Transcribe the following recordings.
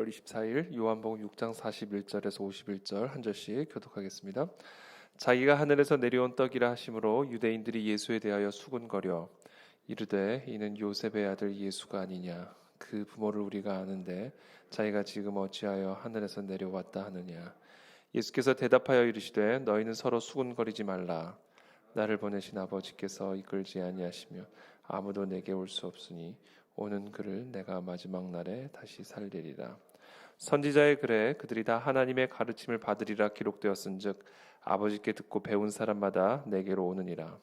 24일 요한복음 6장 41절에서 51절 한 절씩 교독하겠습니다. 자기가 하늘에서 내려온 떡이라 하심으로 유대인들이 예수에 대하여 수군거려 이르되 이는 요셉의 아들 예수가 아니냐. 그 부모를 우리가 아는데 자기가 지금 어찌하여 하늘에서 내려왔다 하느냐. 예수께서 대답하여 이르시되 너희는 서로 수군거리지 말라. 나를 보내신 아버지께서 이끌지 아니하시며 아무도 내게 올 수 없으니 오는 그를 내가 마지막 날에 다시 살리리라. 선지자의 글에 그들이 다 하나님의 가르침을 받으리라 기록되었은즉 아버지께 듣고 배운 사람마다 내게로 오느니라.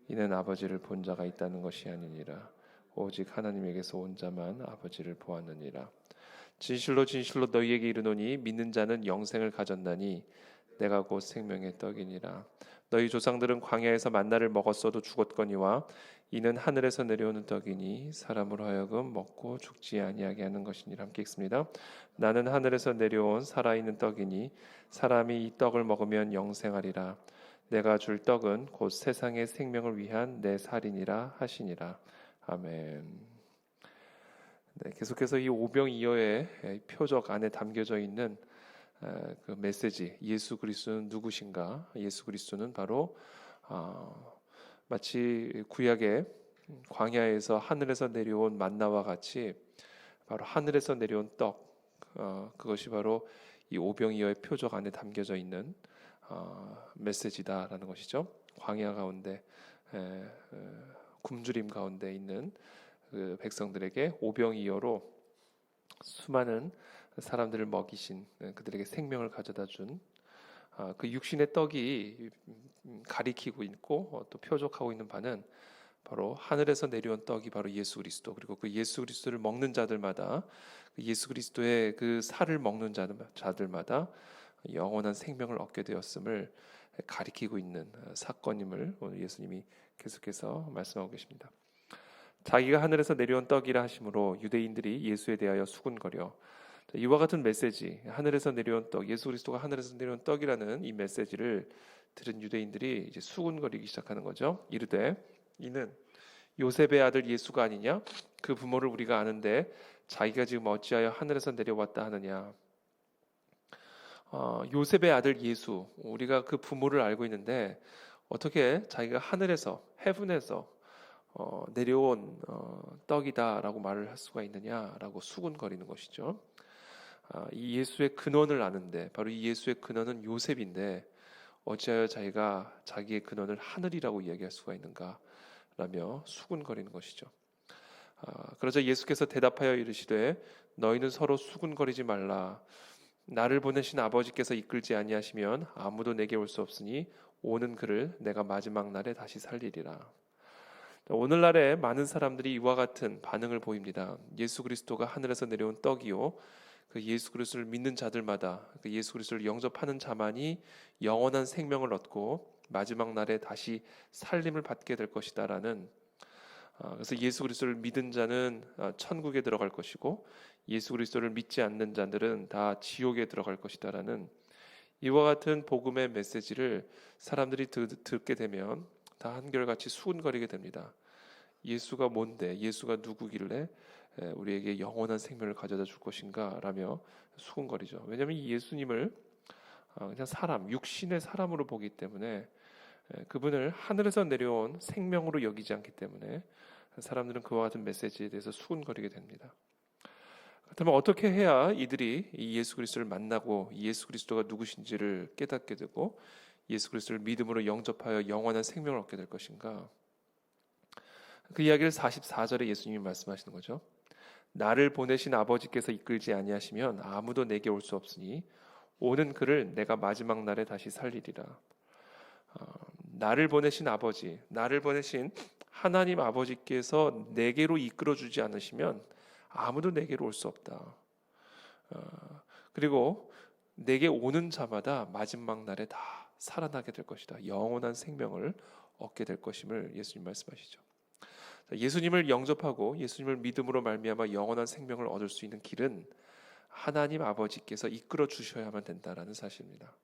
이는 아버지를 본 자가 있다는 것이 아니니라. 오직 하나님에게서 온 자만 아버지를 보았느니라. 진실로 진실로 너희에게 이르노니 믿는 자는 영생을 가졌나니 내가 곧 생명의 떡이니라. 너희 조상들은 광야에서 만나를 먹었어도 죽었거니와 이는 하늘에서 내려오는 떡이니 사람으로 하여금 먹고 죽지 아니하게 하는 것이니라. 함께 읽습니다. 나는 하늘에서 내려온 살아있는 떡이니 사람이 이 떡을 먹으면 영생하리라. 내가 줄 떡은 곧 세상의 생명을 위한 내 살이니라 하시니라. 아멘. 네, 계속해서 이 오병이어의 표적 안에 담겨져 있는 그 메시지, 예수 그리스도는 누구신가? 예수 그리스도는 바로 마치 구약의 광야에서 하늘에서 내려온 만나와 같이 바로 하늘에서 내려온 떡, 그것이 바로 이 오병이어의 표적 안에 담겨져 있는 메시지다라는 것이죠. 광야 가운데 굶주림 가운데 있는 그 백성들에게 오병이어로 수많은 사람들을 먹이신, 그들에게 생명을 가져다 준 그 육신의 떡이 가리키고 있고 또 표적하고 있는 바는 바로 하늘에서 내려온 떡이 바로 예수 그리스도, 그리고 그 예수 그리스도를 먹는 자들마다, 그 예수 그리스도의 그 살을 먹는 자들마다 영원한 생명을 얻게 되었음을 가리키고 있는 사건임을 오늘 예수님이 계속해서 말씀하고 계십니다. 자기가 하늘에서 내려온 떡이라 하심으로 유대인들이 예수에 대하여 수군거려. 이와 같은 메시지, 하늘에서 내려온 떡, 예수 그리스도가 하늘에서 내려온 떡이라는 이 메시지를 들은 유대인들이 이제 수군거리기 시작하는 거죠. 이르되 이는 요셉의 아들 예수가 아니냐? 그 부모를 우리가 아는데 자기가 지금 어찌하여 하늘에서 내려왔다 하느냐? 요셉의 아들 예수, 우리가 그 부모를 알고 있는데 어떻게 자기가 하늘에서, 헤븐에서 내려온 떡이다라고 말을 할 수가 있느냐라고 수군거리는 것이죠. 이 예수의 근원을 아는데 바로 이 예수의 근원은 요셉인데 어찌하여 자기가 자기의 근원을 하늘이라고 이야기할 수가 있는가 라며 수군거리는 것이죠. 그러자 예수께서 대답하여 이르시되 너희는 서로 수군거리지 말라. 나를 보내신 아버지께서 이끌지 아니하시면 아무도 내게 올 수 없으니 오는 그를 내가 마지막 날에 다시 살리리라. 오늘날에 많은 사람들이 이와 같은 반응을 보입니다. 예수 그리스도가 하늘에서 내려온 떡이요, 그 예수 그리스도를 믿는 자들마다, 그 예수 그리스도를 영접하는 자만이 영원한 생명을 얻고 마지막 날에 다시 살림을 받게 될 것이다라는, 그래서 예수 그리스도를 믿은 자는 천국에 들어갈 것이고 예수 그리스도를 믿지 않는 자들은 다 지옥에 들어갈 것이다라는 이와 같은 복음의 메시지를 사람들이 듣게 되면 다 한결같이 수군거리게 됩니다. 예수가 뭔데, 예수가 누구길래 우리에게 영원한 생명을 가져다 줄 것인가 라며 수군거리죠. 왜냐하면 이 예수님을 그냥 사람, 육신의 사람으로 보기 때문에, 그분을 하늘에서 내려온 생명으로 여기지 않기 때문에 사람들은 그와 같은 메시지에 대해서 수군거리게 됩니다. 그렇다면 어떻게 해야 이들이 이 예수 그리스도를 만나고 예수 그리스도가 누구신지를 깨닫게 되고 예수 그리스도를 믿음으로 영접하여 영원한 생명을 얻게 될 것인가? 그 이야기를 44절에 예수님이 말씀하시는 거죠. 나를 보내신 아버지께서 이끌지 아니하시면 아무도 내게 올 수 없으니 오는 그를 내가 마지막 날에 다시 살리리라. 나를 보내신 아버지, 나를 보내신 하나님 아버지께서 내게로 이끌어주지 않으시면 아무도 내게로 올 수 없다. 그리고 내게 오는 자마다 마지막 날에 다 살아나게 될 것이다. 영원한 생명을 얻게 될 것임을 예수님 말씀하시죠. 예수님을 영접하고 예수님을 믿음으로 말미암아 영원한 생명을 얻을 수 있는 길은 하나님 아버지께서 이끌어 주셔야만 된다라는 사실입니다.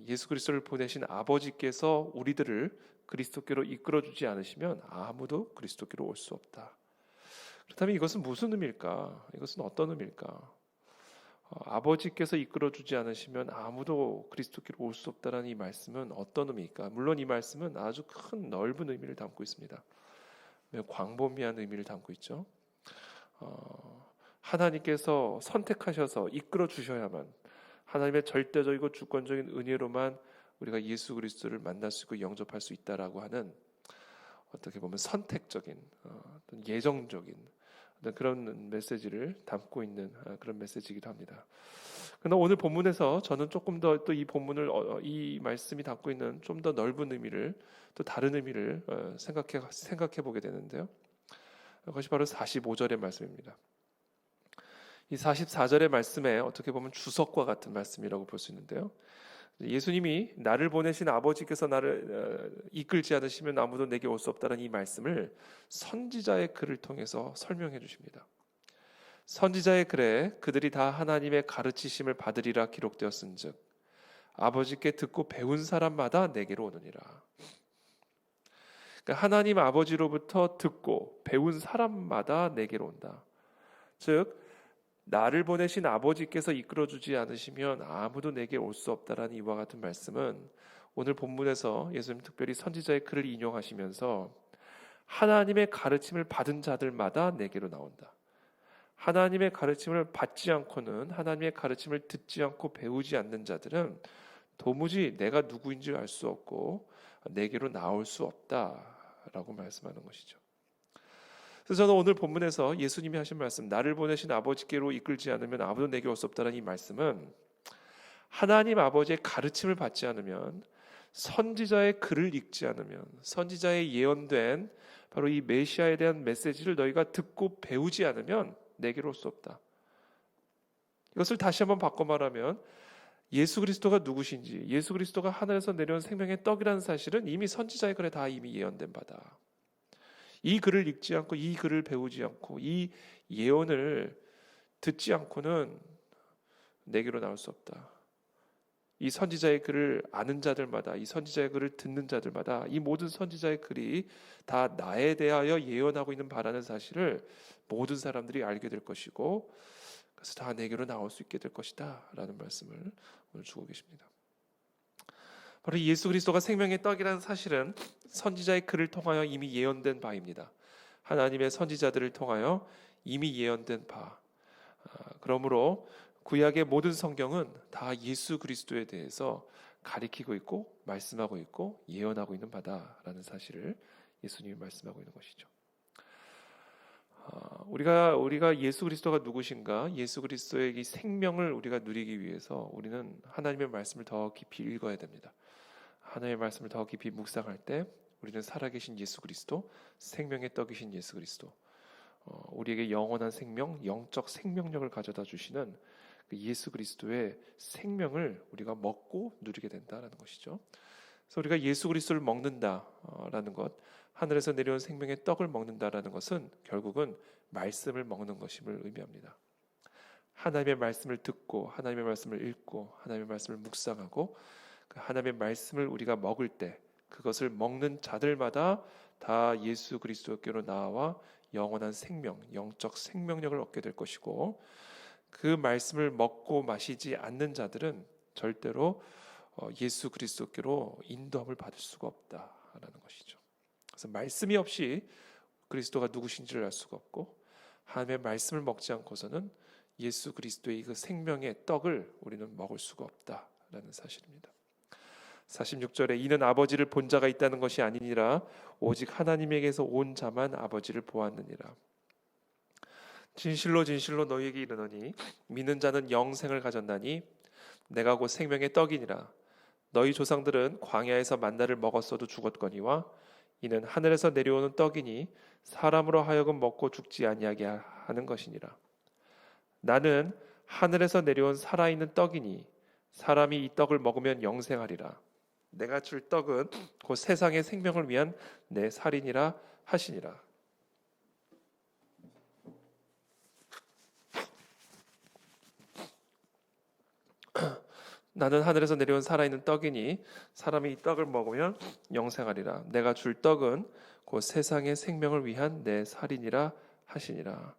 예수 그리스도를 보내신 아버지께서 우리들을 그리스도께로 이끌어 주지 않으시면 아무도 그리스도께로 올 수 없다. 그렇다면 이것은 무슨 의미일까? 이것은 어떤 의미일까? 아버지께서 이끌어주지 않으시면 아무도 그리스도께로 올 수 없다라는 이 말씀은 어떤 의미일까? 물론 이 말씀은 아주 큰 넓은 의미를 담고 있습니다. 매우 광범위한 의미를 담고 있죠. 하나님께서 선택하셔서 이끌어 주셔야만, 하나님의 절대적이고 주권적인 은혜로만 우리가 예수 그리스도를 만날 수 있고 영접할 수 있다라고 하는, 어떻게 보면 선택적인, 어떤 예정적인 어떤 그런 메시지를 담고 있는 그런 메시지이기도 합니다. 그러나 오늘 본문에서 저는 조금 더 또 이 본문을, 이 말씀이 담고 있는 좀 더 넓은 의미를, 또 다른 의미를 생각해 보게 되는데요. 그것이 바로 45절의 말씀입니다. 이 44절의 말씀에 어떻게 보면 주석과 같은 말씀이라고 볼 수 있는데요. 예수님이 나를 보내신 아버지께서 나를 이끌지 않으시면 아무도 내게 올 수 없다는 이 말씀을 선지자의 글을 통해서 설명해 주십니다. 선지자의 글에 그들이 다 하나님의 가르치심을 받으리라 기록되었은즉 아버지께 듣고 배운 사람마다 내게로 오느니라. 그러니까 하나님 아버지로부터 듣고 배운 사람마다 내게로 온다. 즉 나를 보내신 아버지께서 이끌어주지 않으시면 아무도 내게 올 수 없다라는 이와 같은 말씀은, 오늘 본문에서 예수님 특별히 선지자의 글을 인용하시면서 하나님의 가르침을 받은 자들마다 내게로 나온다. 하나님의 가르침을 받지 않고는, 하나님의 가르침을 듣지 않고 배우지 않는 자들은 도무지 내가 누구인지 알 수 없고 내게로 나올 수 없다라고 말씀하는 것이죠. 그래서 저는 오늘 본문에서 예수님이 하신 말씀, 나를 보내신 아버지께로 이끌지 않으면 아무도 내게 올 수 없다는 이 말씀은, 하나님 아버지의 가르침을 받지 않으면, 선지자의 글을 읽지 않으면, 선지자의 예언된 바로 이 메시아에 대한 메시지를 너희가 듣고 배우지 않으면 내게로 올 수 없다. 이것을 다시 한번 바꿔 말하면, 예수 그리스도가 누구신지, 예수 그리스도가 하늘에서 내려온 생명의 떡이라는 사실은 이미 선지자의 글에 다 이미 예언된 바다. 이 글을 읽지 않고, 이 글을 배우지 않고, 이 예언을 듣지 않고는 내게로 나올 수 없다. 이 선지자의 글을 아는 자들마다, 이 선지자의 글을 듣는 자들마다, 이 모든 선지자의 글이 다 나에 대하여 예언하고 있는 바라는 사실을 모든 사람들이 알게 될 것이고, 그래서 다 내게로 나올 수 있게 될 것이다 라는 말씀을 오늘 주고 계십니다. 바로 예수 그리스도가 생명의 떡이라는 사실은 선지자의 글을 통하여 이미 예언된 바입니다. 하나님의 선지자들을 통하여 이미 예언된 바. 그러므로 구약의 모든 성경은 다 예수 그리스도에 대해서 가리키고 있고 말씀하고 있고 예언하고 있는 바다라는 사실을 예수님이 말씀하고 있는 것이죠. 우리가 예수 그리스도가 누구신가, 예수 그리스도의 이 생명을 우리가 누리기 위해서 우리는 하나님의 말씀을 더 깊이 읽어야 됩니다. 하나님의 말씀을 더 깊이 묵상할 때 우리는 살아계신 예수 그리스도, 생명의 떡이신 예수 그리스도, 우리에게 영원한 생명, 영적 생명력을 가져다 주시는 그 예수 그리스도의 생명을 우리가 먹고 누리게 된다라는 것이죠. 그래서 우리가 예수 그리스도를 먹는다라는 것, 하늘에서 내려온 생명의 떡을 먹는다라는 것은 결국은 말씀을 먹는 것임을 의미합니다. 하나님의 말씀을 듣고, 하나님의 말씀을 읽고, 하나님의 말씀을 묵상하고, 그 하나님의 말씀을 우리가 먹을 때 그것을 먹는 자들마다 다 예수 그리스도께로 나와 영원한 생명, 영적 생명력을 얻게 될 것이고, 그 말씀을 먹고 마시지 않는 자들은 절대로 예수 그리스도께로 인도함을 받을 수가 없다라는 것이죠. 그래서 말씀이 없이 그리스도가 누구신지를 알 수가 없고, 하나님의 말씀을 먹지 않고서는 예수 그리스도의 그 생명의 떡을 우리는 먹을 수가 없다라는 사실입니다. 46절에 이는 아버지를 본 자가 있다는 것이 아니니라 오직 하나님에게서 온 자만 아버지를 보았느니라. 진실로 진실로 너희에게 이르노니 믿는 자는 영생을 가졌나니 내가 곧 생명의 떡이니라. 너희 조상들은 광야에서 만나를 먹었어도 죽었거니와 이는 하늘에서 내려오는 떡이니 사람으로 하여금 먹고 죽지 아니하게 하는 것이니라. 나는 하늘에서 내려온 살아있는 떡이니 사람이 이 떡을 먹으면 영생하리라. 내가 줄 떡은 곧 세상의 생명을 위한 내 살이니라 하시니라. 나는 하늘에서 내려온 살아있는 떡이니 사람이 이 떡을 먹으면 영생하리라. 내가 줄 떡은 곧 세상의 생명을 위한 내 살이니라 하시니라.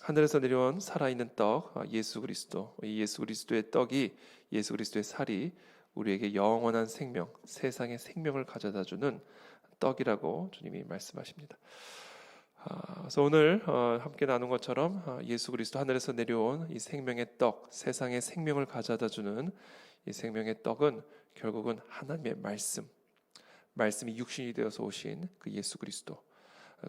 하늘에서 내려온 살아있는 떡, 예수 그리스도. 이 예수 그리스도의 떡이, 예수 그리스도의 살이 우리에게 영원한 생명, 세상의 생명을 가져다주는 떡이라고 주님이 말씀하십니다. 그래서 오늘 함께 나눈 것처럼 예수 그리스도 하늘에서 내려온 이 생명의 떡, 세상의 생명을 가져다주는 이 생명의 떡은 결국은 하나님의 말씀이 육신이 되어서 오신 그 예수 그리스도.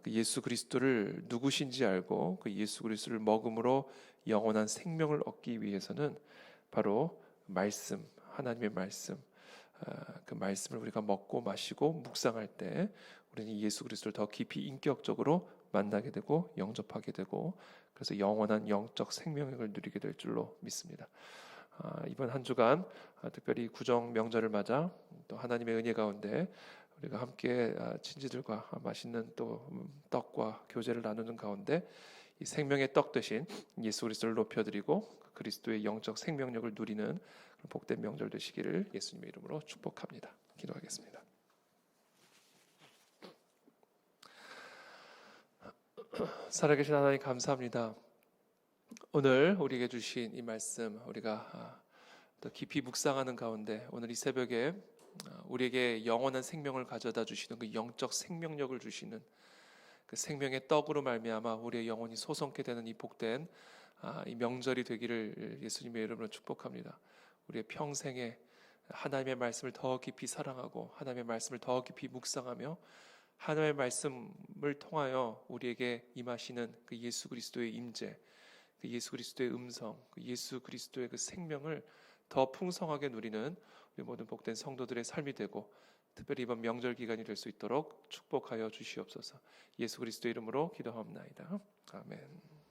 그 예수 그리스도를 누구신지 알고 그 예수 그리스도를 먹음으로 영원한 생명을 얻기 위해서는 바로 말씀, 하나님의 말씀, 그 말씀을 우리가 먹고 마시고 묵상할 때 우리는 예수 그리스도를 더 깊이 인격적으로 만나게 되고 영접하게 되고, 그래서 영원한 영적 생명을 누리게 될 줄로 믿습니다. 이번 한 주간 특별히 구정 명절을 맞아 또 하나님의 은혜 가운데 우리가 함께 친지들과 맛있는 또 떡과 교제를 나누는 가운데 이 생명의 떡 대신 예수 그리스도를 높여드리고 그리스도의 영적 생명력을 누리는 복된 명절 되시기를 예수님의 이름으로 축복합니다. 기도하겠습니다. 살아계신 하나님 감사합니다. 오늘 우리에게 주신 이 말씀 우리가 더 깊이 묵상하는 가운데 오늘 이 새벽에 우리에게 영원한 생명을 가져다 주시는 그 영적 생명력을 주시는 그 생명의 떡으로 말미암아 우리의 영혼이 소성케 되는 이 복된 이 명절이 되기를 예수님의 이름으로 축복합니다. 우리의 평생에 하나님의 말씀을 더 깊이 사랑하고 하나님의 말씀을 더 깊이 묵상하며 하나님의 말씀을 통하여 우리에게 임하시는 그 예수 그리스도의 임재, 그 예수 그리스도의 음성, 그 예수 그리스도의 그 생명을 더 풍성하게 누리는 우리 모든 복된 성도들의 삶이 되고 특별히 이번 명절 기간이 될 수 있도록 축복하여 주시옵소서. 예수 그리스도의 이름으로 기도하옵나이다. 아멘.